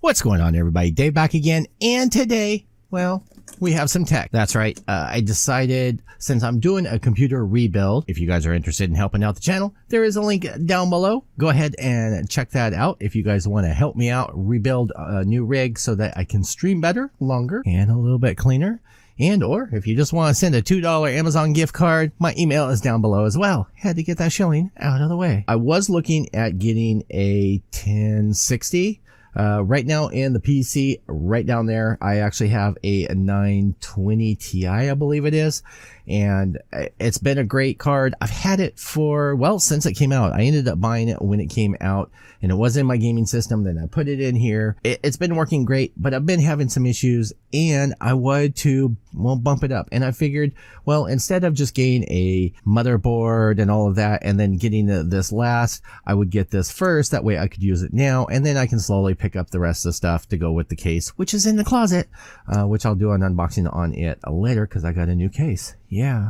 What's going on, everybody? Dave back again, and today, well, we have some tech. That's right. I decided, since I'm doing a computer rebuild, if you guys are interested in helping out the channel, there is a link down below. Go ahead and check that out if you guys want to help me out rebuild a new rig so that I can stream better, longer, and a little bit cleaner. And or if you just want to send a $2 Amazon gift card, my email is down below as well. Had to get that shilling out of the way. I was looking at getting a 1060. Right now in the PC, right down there, I actually have a 920 Ti, I believe it is. And it's been a great card. I've had it for, well, since it came out. I ended up buying it when it came out, and it was in my gaming system. Then I put it in here. It's been working great, but I've been having some issues, and I wanted to, well, bump it up. And I figured, well, instead of just getting a motherboard and all of that, and then getting this last, I would get this first. That way I could use it now, and then I can slowly pick up the rest of the stuff to go with the case, which is in the closet, which I'll do an unboxing on it later because I got a new case.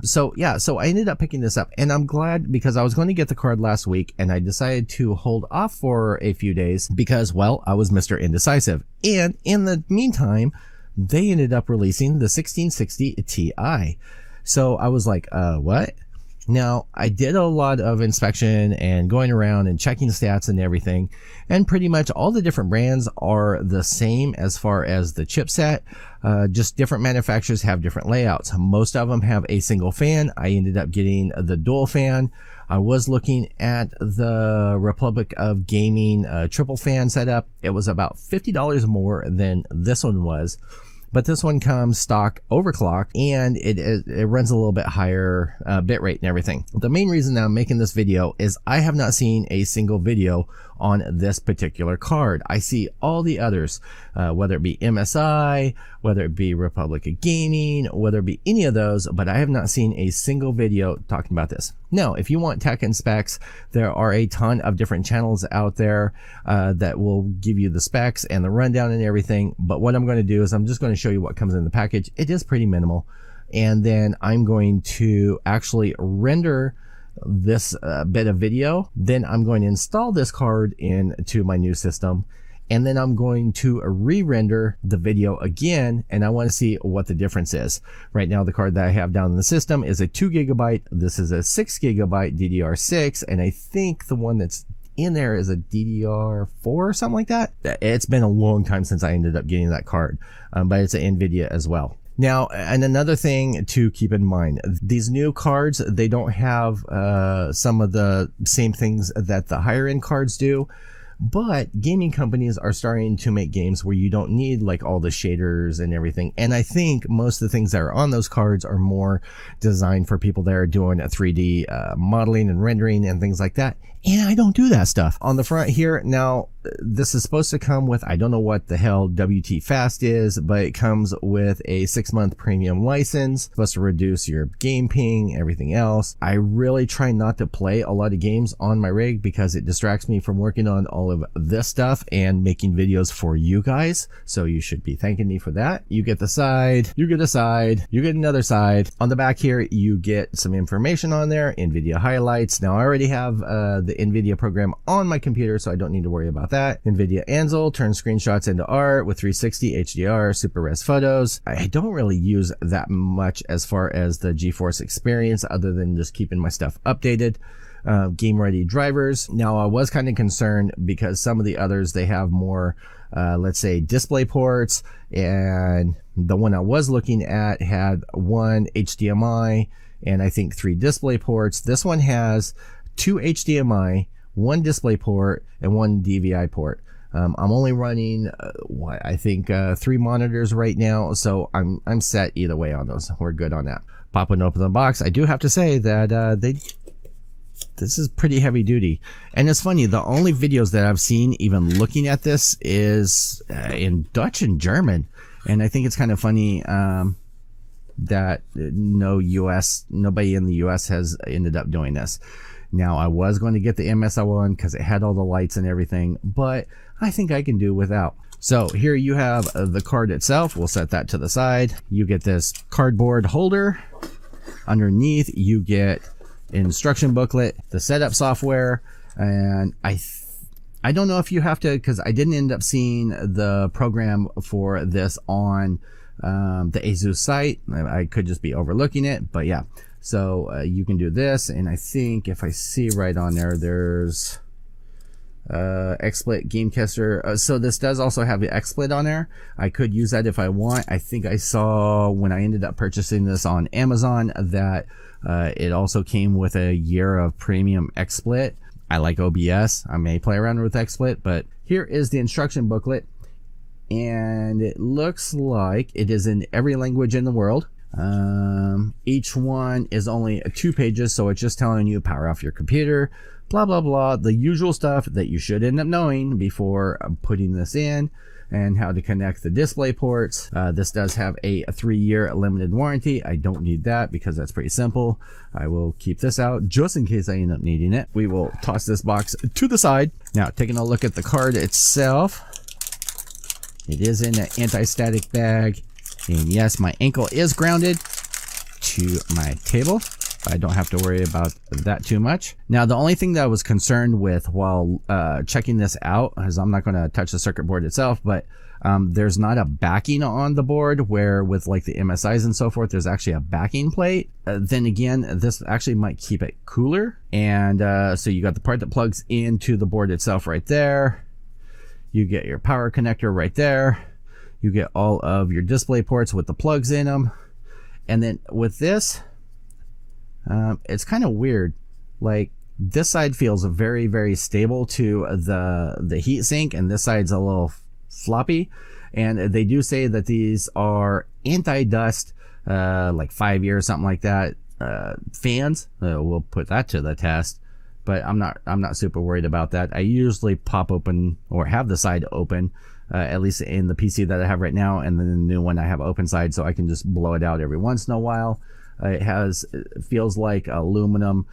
So I ended up picking this up, and I'm glad because I was going to get the card last week, and I decided to hold off for a few days because, well, I was Mr. Indecisive. And in the meantime, they ended up releasing the 1660 Ti. So I was like, what? Now, I did a lot of inspection and going around and checking stats and everything, and pretty much all the different brands are the same as far as the chipset. Just different manufacturers have different layouts. Most of them have a single fan. I ended up getting the dual fan. I was looking at the Republic of Gaming triple fan setup. It was about $50 more than this one was. But this one comes stock overclocked, and it runs a little bit higher bitrate and everything. The main reason that I'm making this video is I have not seen a single video on this particular card. I see all the others, whether it be MSI, whether it be Republic of Gaming, whether it be any of those, but I have not seen a single video talking about this. Now, if you want tech and specs, there are a ton of different channels out there that will give you the specs and the rundown and everything. But what I'm going to do is I'm just going to show you what comes in the package. It is pretty minimal. And then I'm going to actually render this bit of video. Then I'm going to install this card into my new system. And then I'm going to re-render the video again, and I want to see what the difference is. Right now, the card that I have down in the system is a 2 GB. This is a 6 GB DDR6, and I think the one that's in there is a DDR4 or something like that. It's been a long time since I ended up getting that card, but it's an nvidia as well. Now, and another thing to keep in mind, these new cards, they don't have some of the same things that the higher end cards do. But gaming companies are starting to make games where you don't need like all the shaders and everything. And I think most of the things that are on those cards are more designed for people that are doing 3D modeling and rendering and things like that. And I don't do that stuff. On the front here, now this is supposed to come with, I don't know what the hell WT Fast is, but it comes with a 6-month premium license, supposed to reduce your game ping, everything else. I really try not to play a lot of games on my rig because it distracts me from working on all of this stuff and making videos for you guys. So you should be thanking me for that. You get the side, you get a side, you get another side. On the back here, you get some information on there, NVIDIA highlights. Now I already have the NVIDIA program on my computer, so I don't need to worry about that. NVIDIA Ansel turns screenshots into art with 360 HDR super res photos. I don't really use that much as far as the GeForce experience other than just keeping my stuff updated. Game ready drivers. Now I was kind of concerned because some of the others, they have more let's say display ports, and the one I was looking at had one HDMI and I think 3 display ports. This one has 2 HDMI, 1 display port, and 1 DVI port. I'm only running I think 3 monitors right now, so I'm set either way on those. We're good on that. Popping open the box, I do have to say that this is pretty heavy duty. And it's funny, the only videos that I've seen even looking at this is in Dutch and German, and I think it's kind of funny that nobody in the US has ended up doing this. Now, I was going to get the MSI one because it had all the lights and everything, but I think I can do without. So here you have the card itself. We'll set that to the side. You get this cardboard holder. Underneath, you get instruction booklet, the setup software, and I don't know if you have to, because I didn't end up seeing the program for this on the ASUS site. I could just be overlooking it, but yeah. So you can do this, and I think if I see right on there, there's XSplit Game Caster. So this does also have the XSplit on there. I could use that if I want. I think I saw when I ended up purchasing this on Amazon that it also came with a year of premium XSplit. I like OBS. I may play around with XSplit, but here is the instruction booklet, and it looks like it is in every language in the world. Each one is only 2 pages, so it's just telling you power off your computer, blah blah blah, the usual stuff that you should end up knowing before putting this in, and how to connect the display ports. This does have a 3-year limited warranty. I don't need that because that's pretty simple. I will keep this out just in case I end up needing it. We will toss this box to the side. Now, taking a look at the card itself, it is in an anti-static bag, and yes, my ankle is grounded to my table. I don't have to worry about that too much. Now, the only thing that I was concerned with while checking this out, is I'm not going to touch the circuit board itself, but there's not a backing on the board, where with like the MSIs and so forth, there's actually a backing plate. Then again, this actually might keep it cooler. And so you got the part that plugs into the board itself right there. You get your power connector right there. You get all of your display ports with the plugs in them. And then with this, it's kind of weird. Like, this side feels very, very stable to the heat sink, and this side's a little floppy. And they do say that these are anti-dust, like 5-year, something like that, fans. We'll put that to the test, but I'm not super worried about that. I usually pop open, or have the side open, at least in the PC that I have right now, and then the new one I have open side, so I can just blow it out every once in a while. It feels like aluminum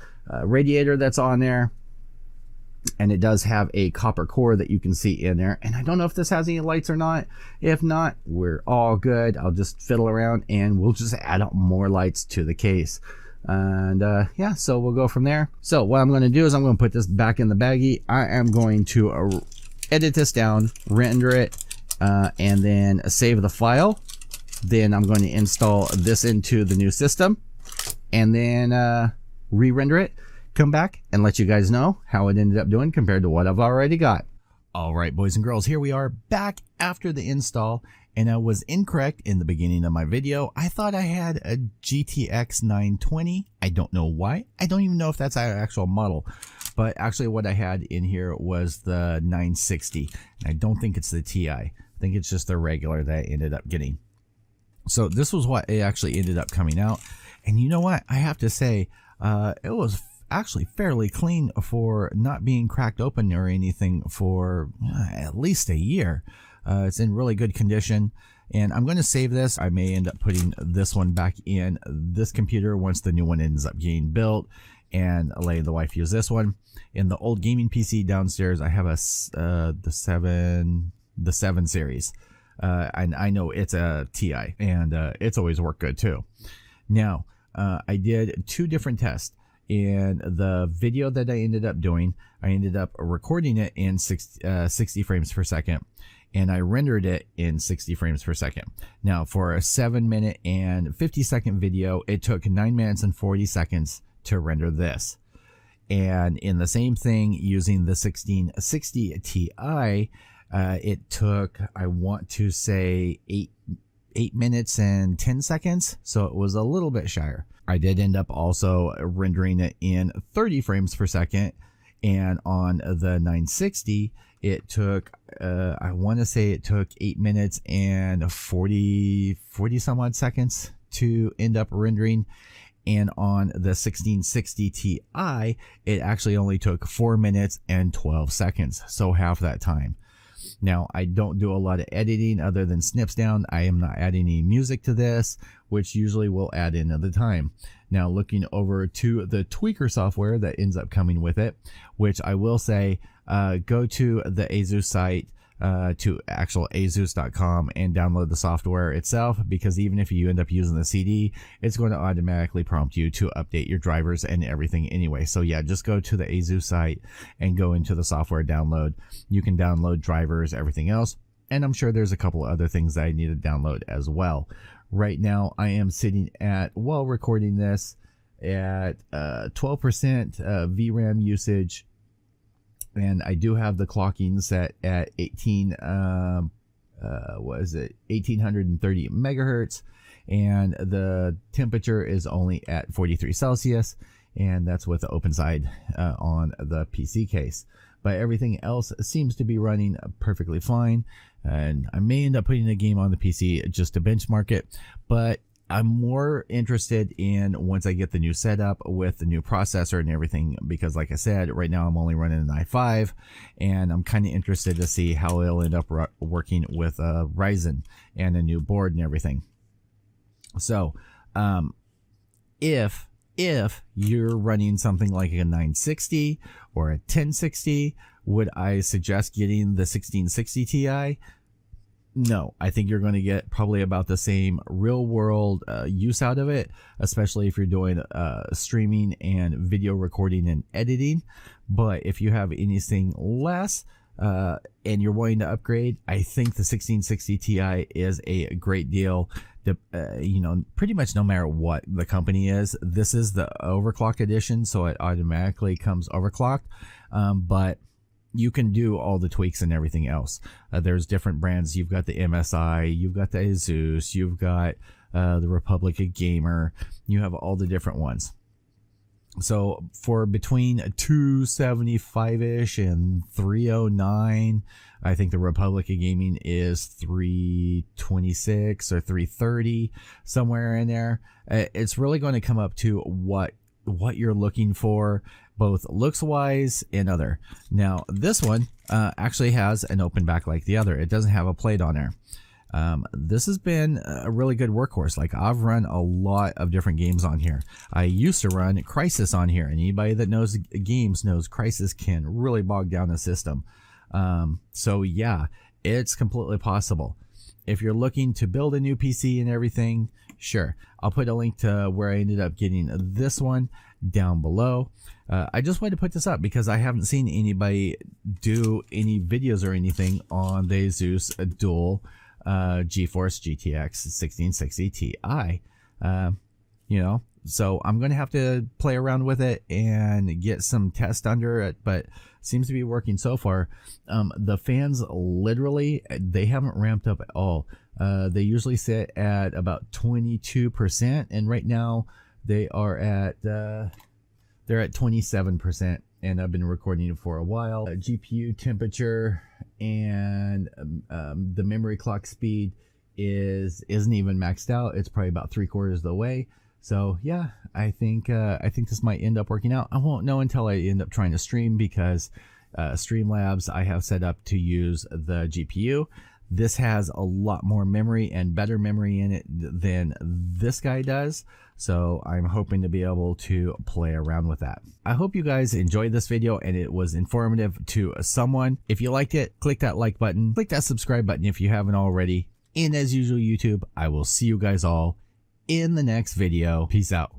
radiator that's on there, and it does have a copper core that you can see in there. And I don't know if this has any lights or not. If not, we're all good. I'll just fiddle around and we'll just add up more lights to the case. And yeah, so we'll go from there. So what I'm going to do is I'm going to put this back in the baggie. I am going to edit this down, render it, and then save the file. Then I'm going to install this into the new system, and then re-render it, come back and let you guys know how it ended up doing compared to what I've already got. All right, boys and girls, here we are back after the install, and I was incorrect in the beginning of my video. I thought I had a GTX 920. I don't know why. I don't even know if that's our actual model, but actually what I had in here was the 960. And I don't think it's the Ti. I think it's just the regular that I ended up getting. So this was what it actually ended up coming out. And you know what? I have to say, it was actually fairly clean for not being cracked open or anything for at least a year. It's in really good condition. And I'm going to save this. I may end up putting this one back in this computer once the new one ends up getting built, and letting the wife use this one. In the old gaming PC downstairs, I have the 7 series. And I know it's a Ti, and it's always worked good too. Now, I did 2 different tests. In the video that I ended up doing, I ended up recording it in 60 frames per second, and I rendered it in 60 frames per second. Now, for a 7-minute and 50-second video, it took 9 minutes and 40 seconds to render this. And in the same thing, using the 1660 Ti, it took, I want to say, 8 minutes and 10 seconds. So it was a little bit shyer. I did end up also rendering it in 30 frames per second. And on the 960, it took, I want to say it took 8 minutes and 40 some odd seconds to end up rendering. And on the 1660 Ti, it actually only took 4 minutes and 12 seconds. So half that time. Now, I don't do a lot of editing other than snips down. I am not adding any music to this, which usually will add in at the time. Now, looking over to the tweaker software that ends up coming with it, which I will say, go to the ASUS site, to actual asus.com and download the software itself, because even if you end up using the CD, it's going to automatically prompt you to update your drivers and everything anyway. So yeah, just go to the ASUS site and go into the software download. You can download drivers, everything else, and I'm sure there's a couple other things that I need to download as well. Right now I am sitting at, while recording this, at 12% VRAM usage, and I do have the clocking set at 1830 megahertz, and the temperature is only at 43 Celsius, and that's with the open side on the PC case. But everything else seems to be running perfectly fine, and I may end up putting a game on the PC just to benchmark it, but I'm more interested in once I get the new setup with the new processor and everything, because like I said, right now I'm only running an i5, and I'm kind of interested to see how it'll end up working with Ryzen and a new board and everything. So if you're running something like a 960 or a 1060, would I suggest getting the 1660 Ti? No, I think you're going to get probably about the same real world use out of it, especially if you're doing streaming and video recording and editing. But if you have anything less and you're wanting to upgrade, I think the 1660 Ti is a great deal. You know, pretty much no matter what the company is. This is the overclocked edition, so it automatically comes overclocked. But you can do all the tweaks and everything else. There's different brands. You've got the MSI, you've got the ASUS, you've got the Republic Gamer, you have all the different ones. So for between 275-ish and 309, I think the Republic of Gaming is 326 or 330, somewhere in there. It's really going to come up to what you're looking for, both looks wise and other. Now this one actually has an open back like the other. It doesn't have a plate on there. This has been a really good workhorse. Like, I've run a lot of different games on here. I used to run Crysis on here, and anybody that knows games knows Crysis can really bog down a system. So yeah, it's completely possible. If you're looking to build a new PC and everything, sure. I'll put a link to where I ended up getting this one down below. I just wanted to put this up because I haven't seen anybody do any videos or anything on the ASUS GeForce GTX 1660 Ti. You know, so I'm going to have to play around with it and get some tests under it, but seems to be working so far. The fans, literally, they haven't ramped up at all. They usually sit at about 22%, and right now they are at they're at 27%, and I've been recording it for a while. GPU temperature and the memory clock speed isn't even maxed out. It's probably about 3/4 of the way. So yeah, I think this might end up working out. I won't know until I end up trying to stream, because Streamlabs I have set up to use the GPU. This has a lot more memory and better memory in it than this guy does. So I'm hoping to be able to play around with that. I hope you guys enjoyed this video and it was informative to someone. If you liked it, click that like button, click that subscribe button if you haven't already. And as usual, YouTube, I will see you guys all in the next video. Peace out.